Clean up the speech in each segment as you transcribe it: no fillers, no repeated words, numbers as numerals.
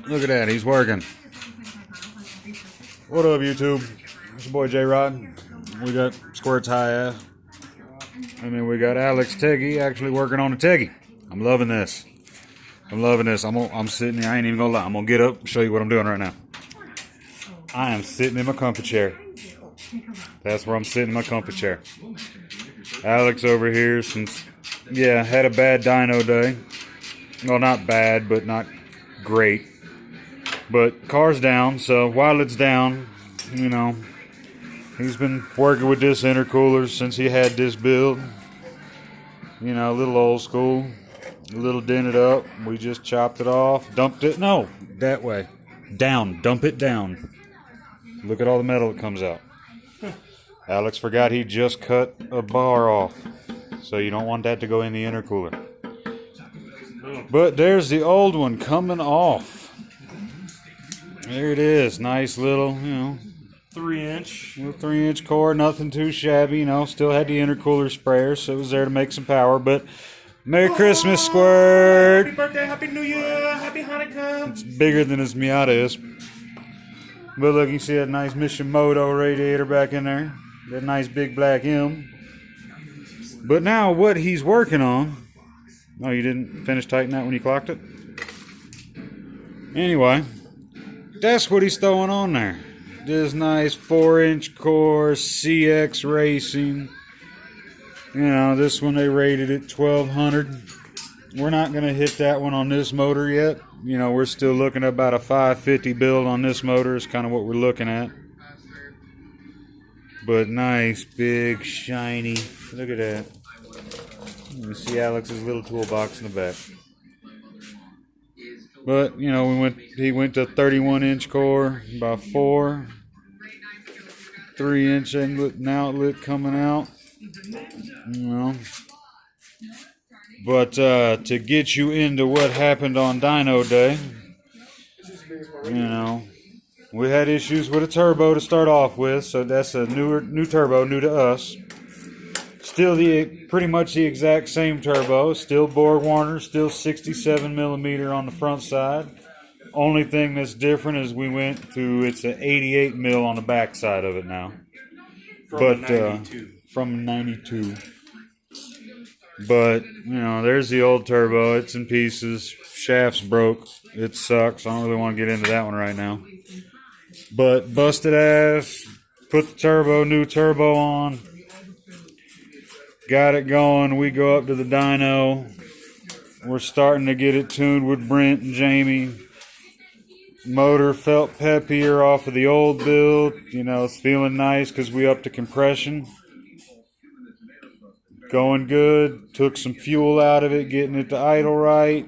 Look at that, he's working. What up, YouTube? It's your boy J-Rod. We got Squirt's high ass. And then we got Alex Teggy actually working on a teggy. I'm loving this. I'm sitting here, I ain't even gonna lie. I'm gonna get up and show you what I'm doing right now. I am sitting in my comfy chair. That's where I'm sitting in my comfy chair. Alex over here had a bad dyno day. Well, not bad, but not great. But car's down, so while it's down, he's been working with this intercooler since he had this build. A little old school, a little dented up. We just chopped it off, dumped it. No, that way. Down, dump it down. Look at all the metal that comes out. Alex forgot he just cut a bar off, so you don't want that to go in the intercooler. But there's the old one coming off. There it is. Nice little, 3-inch. Little 3-inch core, nothing too shabby, Still had the intercooler sprayer, so it was there to make some power. But Merry Christmas, Squirt! Happy birthday, Happy New Year, Happy Hanukkah! It's bigger than his Miata is. But look, you see that nice Mishimoto radiator back in there. That nice big black M. But now what he's working on... Oh, you didn't finish tightening that when you clocked it? Anyway, that's what he's throwing on there. This nice 4-inch core CX Racing. This one they rated at 1200. We're not going to hit that one on this motor yet. We're still looking at about a 550 build on this motor is kind of what we're looking at. But nice, big, shiny. Look at that. You see Alex's little toolbox in the back. But, he went to 31-inch core, about 4. 3-inch outlet coming out. But to get you into what happened on dyno day, we had issues with a turbo to start off with, so that's a new turbo, new to us. Still pretty much the exact same turbo, still Borg Warner, still 67 millimeter on the front side. Only thing that's different is we went to it's an 88 mil on the back side of it now. From 92. But, there's the old turbo. It's in pieces. Shaft's broke. It sucks. I don't really want to get into that one right now. But busted ass. Put the new turbo on. Got it going. We go up to the dyno. We're starting to get it tuned with Brent and Jamie. Motor felt peppier off of the old build. It's feeling nice because we upped the compression. Going good. Took some fuel out of it, getting it to idle right.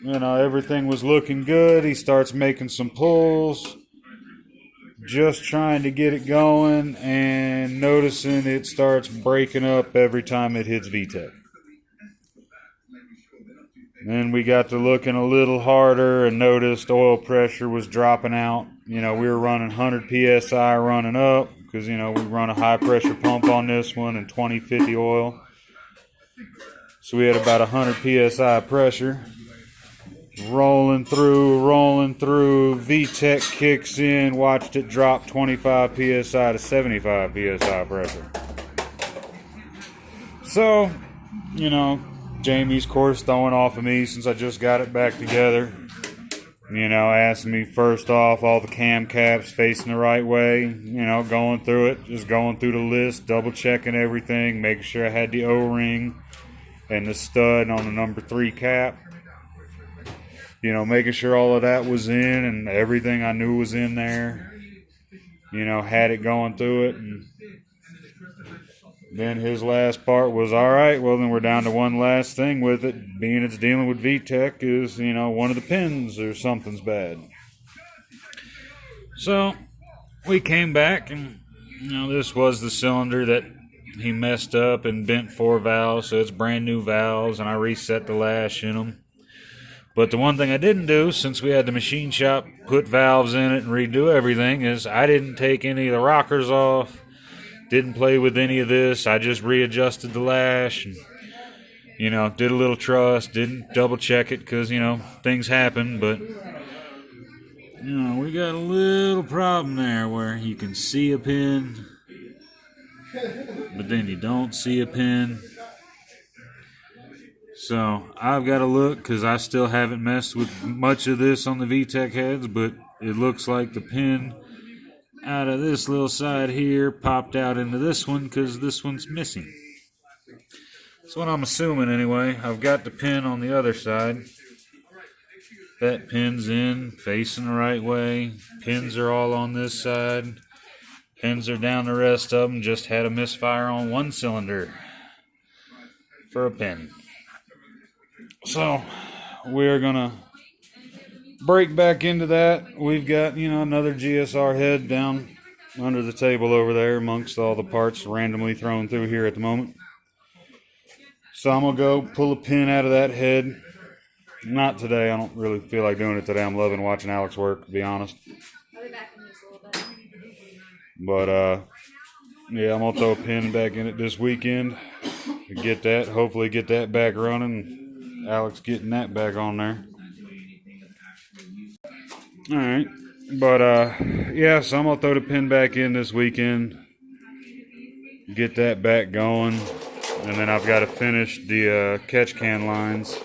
Everything was looking good. He starts making some pulls. Just trying to get it going and noticing it starts breaking up every time it hits VTEC. Then we got to looking a little harder and noticed oil pressure was dropping out. We were running 100 PSI running up because, we run a high pressure pump on this one and 2050 oil. So we had about 100 PSI pressure. Rolling through, VTEC kicks in, watched it drop 25 PSI to 75 PSI pressure. So, Jamie's course throwing off of me since I just got it back together. Asking me first off all the cam caps facing the right way, going through it, just going through the list, double checking everything, making sure I had the O-ring and the stud on the number 3 cap. Making sure all of that was in and everything I knew was in there. Had it going through it. And then his last part was, all right, well, then we're down to one last thing with it. Being it's dealing with VTEC is, one of the pins or something's bad. So we came back and, this was the cylinder that he messed up and bent 4 valves. So it's brand new valves and I reset the lash in them. But the one thing I didn't do, since we had the machine shop put valves in it and redo everything, is I didn't take any of the rockers off, didn't play with any of this. I just readjusted the lash. And, did a little trust, didn't double check it because, things happen, but, we got a little problem there where you can see a pin, but then you don't see a pin. So I've got to look because I still haven't messed with much of this on the VTEC heads, but it looks like the pin out of this little side here popped out into this one because this one's missing. That's what I'm assuming anyway. I've got the pin on the other side. That pin's in, facing the right way. Pins are all on this side. Pins are down the rest of them. Just had a misfire on one cylinder for a pin. So we're gonna break back into that. We've got, another GSR head down under the table over there amongst all the parts randomly thrown through here at the moment. So I'm gonna go pull a pin out of that head. Not today. I don't really feel like doing it today. I'm loving watching Alex work, to be honest. I'll be back in just a little bit. But yeah, I'm gonna throw a pin back in it this weekend. Get that, hopefully get that back running. Alex getting that back on there. Alright. But yeah, so I'm gonna throw the pin back in this weekend. Get that back going. And then I've got to finish the catch can lines.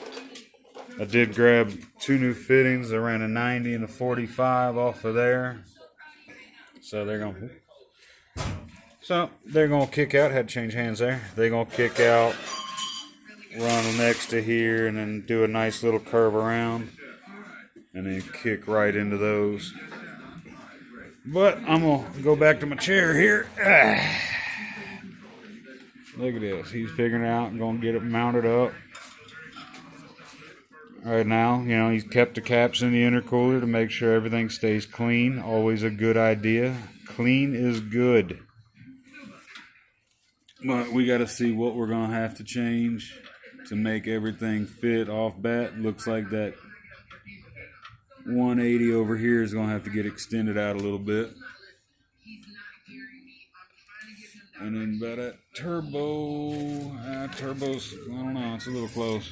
I did grab 2 new fittings. I ran a 90 and a 45 off of there. So they're gonna kick out. Had to change hands there. They're gonna kick out, run them next to here, and then do a nice little curve around, and then kick right into those. But I'm gonna go back to my chair here. Look at this. He's figuring it out and gonna get it mounted up. Right now, he's kept the caps in the intercooler to make sure everything stays clean. Always a good idea. Clean is good. But we got to see what we're going to have to change to make everything fit off bat. Looks like that 180 over here is going to have to get extended out a little bit. And then about that turbo's, I don't know, it's a little close.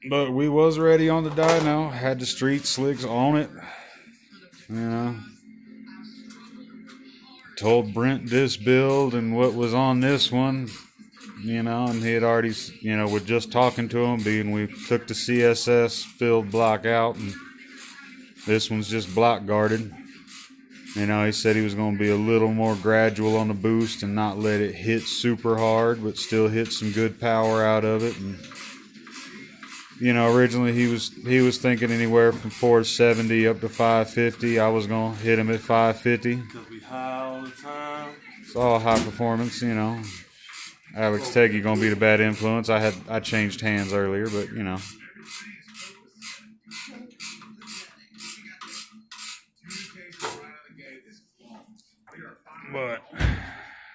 But we was ready on the dyno. Had the street slicks on it. Told Brent this build and what was on this one. And he had already, with just talking to him, being we took the CSS filled block out, and this one's just block guarded. He said he was going to be a little more gradual on the boost and not let it hit super hard, but still hit some good power out of it. And originally he was thinking anywhere from 470 up to 550. I was going to hit him at 550. Because we high all the time. It's all high performance, Alex Teggy gonna be the bad influence. I changed hands earlier, but But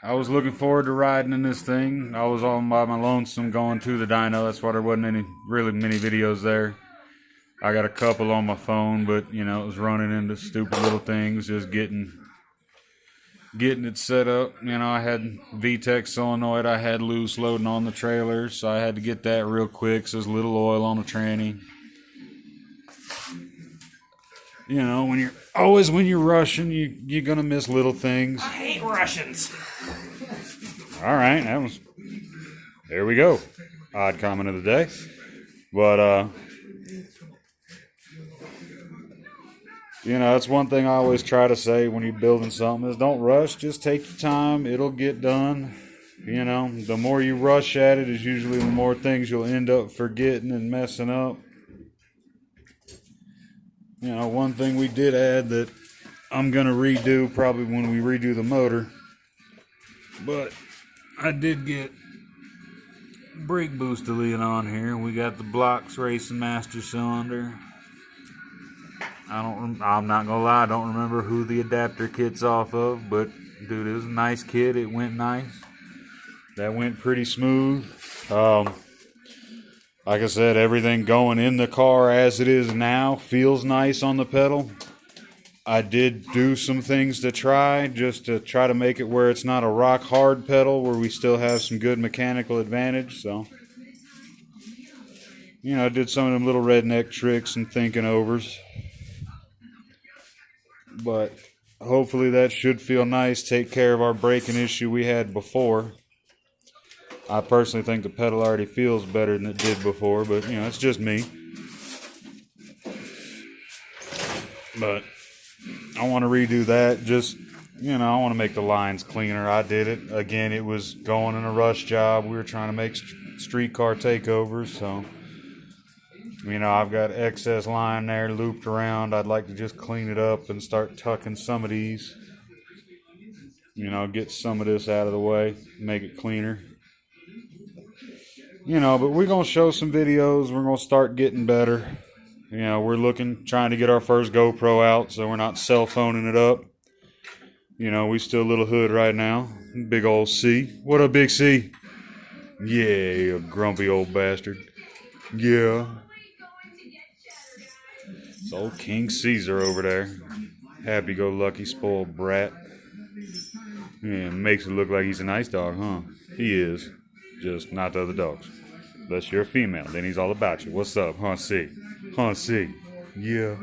I was looking forward to riding in this thing. I was all by my lonesome going to the dyno. That's why there wasn't really many videos there. I got a couple on my phone, but it was running into stupid little things, just getting it set up. I had VTEC solenoid I had loose loading on the trailer, so I had to get that real quick. So there's a little oil on the tranny. When you're rushing, you're gonna miss little things. I hate Russians. All right, there we go. Odd comment of the day, but that's one thing I always try to say when you're building something is don't rush. Just take your time. It'll get done. The more you rush at it is usually the more things you'll end up forgetting and messing up. One thing we did add that I'm going to redo probably when we redo the motor. But I did get brake booster on here. We got the Blocks Racing Master Cylinder. I'm not gonna lie, I don't remember who the adapter kit's off of, but dude, it was a nice kit. It went nice. That went pretty smooth. Like I said, everything going in the car as it is now feels nice on the pedal. I did do some things to try to make it where it's not a rock hard pedal, where we still have some good mechanical advantage. So, I did some of them little redneck tricks and thinking overs. But hopefully that should feel nice, take care of our braking issue we had before. I personally think the pedal already feels better than it did before, but it's just me. But I want to redo that. Just, I want to make the lines cleaner. I did it. Again, it was going in a rush job. We were trying to make streetcar takeovers, so, I've got excess line there looped around. I'd like to just clean it up and start tucking some of these. Get some of this out of the way, make it cleaner. But we're going to show some videos. We're going to start getting better. We're trying to get our first GoPro out, so we're not cell phoning it up. We still a little hood right now. Big old C. What up, Big C? Yeah, you grumpy old bastard. Yeah. It's old King Caesar over there. Happy-go-lucky, spoiled brat. Yeah, makes it look like he's a nice dog, huh? He is. Just not the other dogs. Unless you're a female, then he's all about you. What's up, huh, C? Huh, C? Yeah.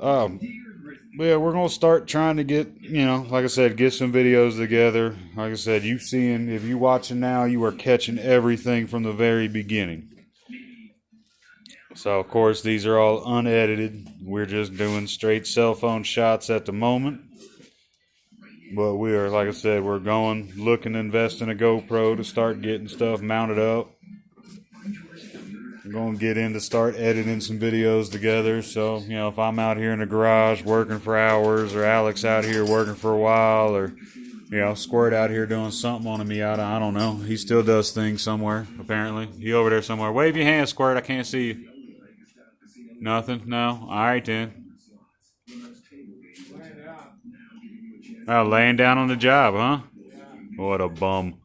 Yeah, we're going to start trying to get, like I said, get some videos together. Like I said, if you're watching now, you are catching everything from the very beginning. So, of course, these are all unedited. We're just doing straight cell phone shots at the moment. But we are, like I said, we're looking to invest in a GoPro to start getting stuff mounted up. I'm going to get in to start editing some videos together. So, if I'm out here in the garage working for hours, or Alex out here working for a while, or, Squirt out here doing something on a Miata, I don't know. He still does things somewhere, apparently. He over there somewhere. Wave your hand, Squirt. I can't see you. Nothing? No? All right, then. Oh, laying down on the job, huh? What a bum.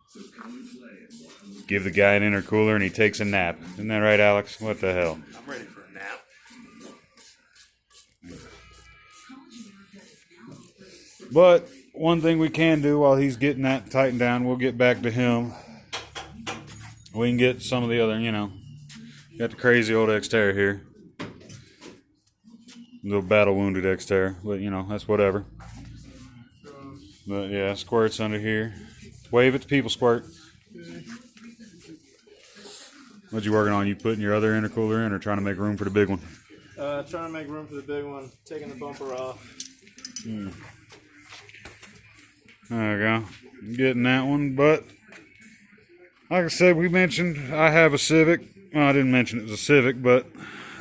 Give the guy an intercooler and he takes a nap. Isn't that right, Alex? What the hell? I'm ready for a nap. But one thing we can do while he's getting that tightened down, we'll get back to him. We can get some of the other, got the crazy old Xterra here. Little battle wounded Xterra, but that's whatever. But yeah, Squirt's under here. Wave at the people, Squirt. What you working on? You putting your other intercooler in, or trying to make room for the big one? Trying to make room for the big one. Taking the bumper off. There we go. Getting that one, but like I said, we mentioned I have a Civic. Well, I didn't mention it was a Civic, but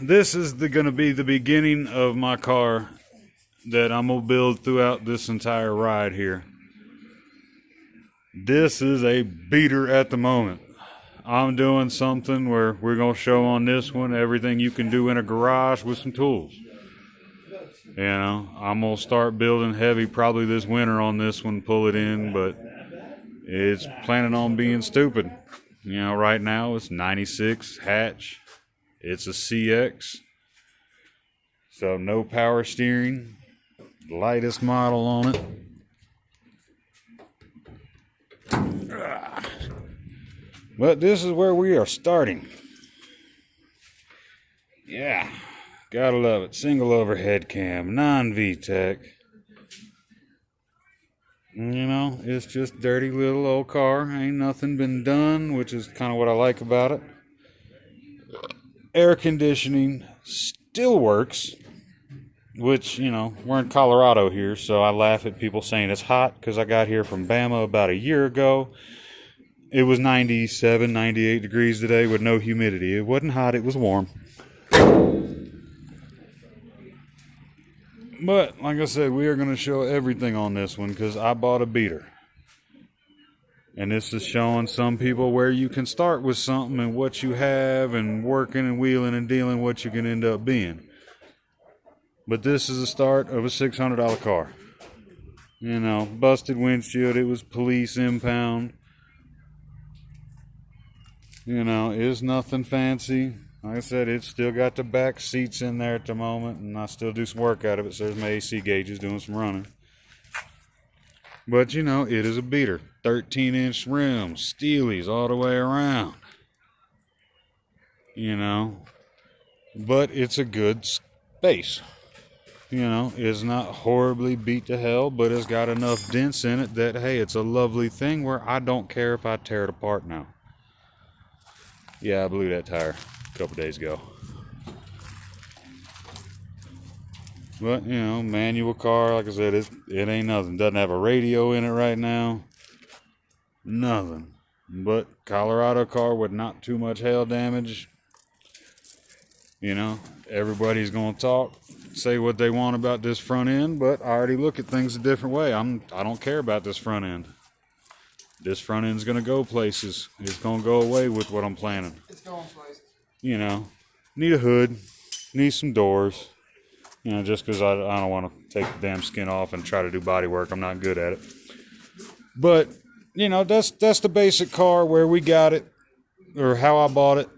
this is going to be the beginning of my car that I'm going to build throughout this entire ride here. This is a beater at the moment. I'm doing something where we're going to show on this one everything you can do in a garage with some tools. I'm going to start building heavy probably this winter on this one, pull it in, but it's planning on being stupid. Right now it's 96 hatch. It's a CX. So no power steering. Lightest model on it. But this is where we are starting. Yeah, gotta love it. Single overhead cam, non-VTEC. It's just dirty little old car. Ain't nothing been done, which is kind of what I like about it. Air conditioning still works, which, we're in Colorado here, so I laugh at people saying it's hot because I got here from Bama about a year ago. It was 97, 98 degrees today with no humidity. It wasn't hot, it was warm. But, like I said, we are going to show everything on this one because I bought a beater. And this is showing some people where you can start with something and what you have and working and wheeling and dealing what you can end up being. But this is the start of a $600 car. Busted windshield. It was police impound. It's nothing fancy. Like I said, it's still got the back seats in there at the moment, and I still do some work out of it, so there's my AC gauges doing some running. But, you know, it is a beater. 13-inch rims, steelies all the way around. You know, but it's a good space. You know, it's not horribly beat to hell, but it's got enough dents in it that, hey, it's a lovely thing where I don't care if I tear it apart now. Yeah, I blew that tire a couple days ago. But, you know, manual car, like I said, it ain't nothing. Doesn't have a radio in it right now. Nothing. But Colorado car with not too much hail damage. You know, everybody's going to talk, say what they want about this front end, but I already look at things a different way. I don't care about this front end. This front end's going to go places. It's going to go away with what I'm planning. It's going places. You know, need a hood, need some doors. You know, just because I don't want to take the damn skin off and try to do body work. I'm not good at it. But, you know, that's the basic car where we got it, or how I bought it,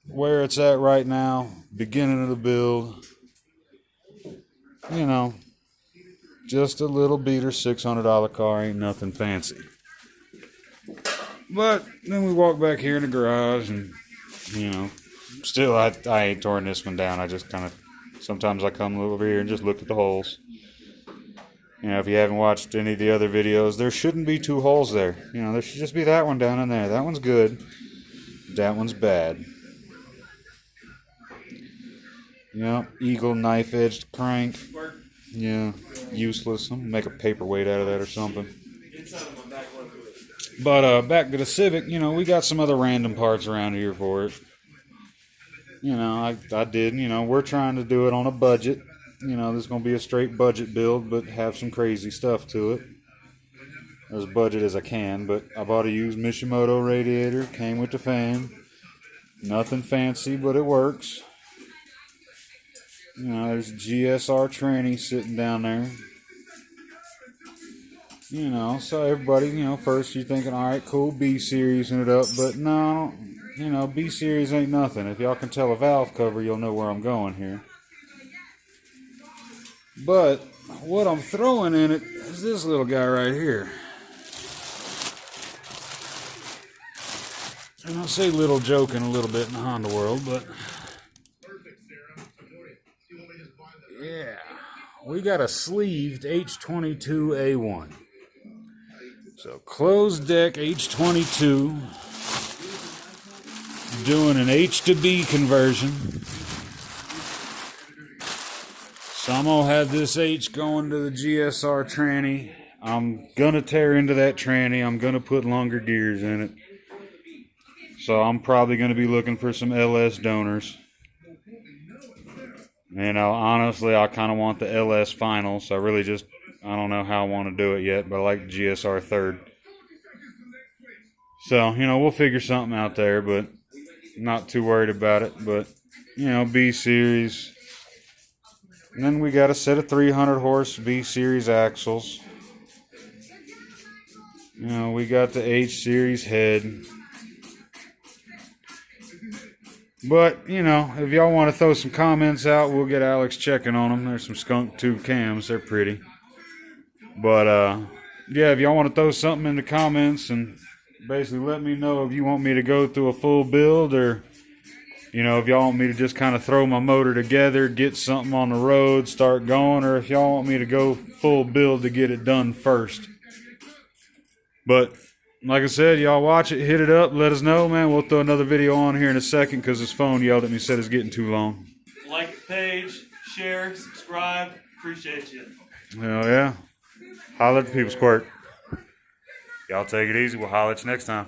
where it's at right now, beginning of the build. You know, just a little beater $600 car, ain't nothing fancy. But then we walk back here in the garage, and you know, still I ain't torn this one down. I just kind of, sometimes I come over here and just look at the holes. You know, if you haven't watched any of the other videos, there shouldn't be two holes there. You know, there should just be that one down in there. That one's good. That one's bad. Yeah, eagle knife-edged crank. Yeah, useless. I'm gonna make a paperweight out of that or something. But back to the Civic, you know, we got some other random parts around here for it. You know, I did, you know, we're trying to do it on a budget. You know, this is going to be a straight budget build, but have some crazy stuff to it. As budget as I can, but I bought a used Mishimoto radiator, came with the fan. Nothing fancy, but it works. You know, there's GSR tranny sitting down there. You know, so everybody, you know, first you're thinking, all right, cool, B-Series and it up, but no, you know, B-Series ain't nothing. If y'all can tell a valve cover, you'll know where I'm going here. But what I'm throwing in it is this little guy right here. And I'll say little joking a little bit in the Honda world, but yeah, we got a sleeved H22A1. So closed deck H22, doing an H to B conversion. So I'm going to have this H going to the GSR tranny. I'm going to tear into that tranny. I'm going to put longer gears in it. So I'm probably going to be looking for some LS donors. You know, honestly, I kind of want the LS final, so I don't know how I want to do it yet, but I like GSR third. So, you know, we'll figure something out there, but not too worried about it. But, you know, B-Series. And then we got a set of 300 horse B-Series axles. You know, we got the H-Series head. But, you know, if y'all want to throw some comments out, we'll get Alex checking on them. There's some skunk tube cams. They're pretty. But, yeah, if y'all want to throw something in the comments and basically let me know if you want me to go through a full build, or, you know, if y'all want me to just kind of throw my motor together, get something on the road, start going, or if y'all want me to go full build to get it done first. But like I said, y'all watch it, hit it up, let us know, man. We'll throw another video on here in a second because his phone yelled at me, said it's getting too long. Like the page, share, subscribe. Appreciate you. Hell yeah. Holler at the People's Quirk. Y'all take it easy. We'll holler at you next time.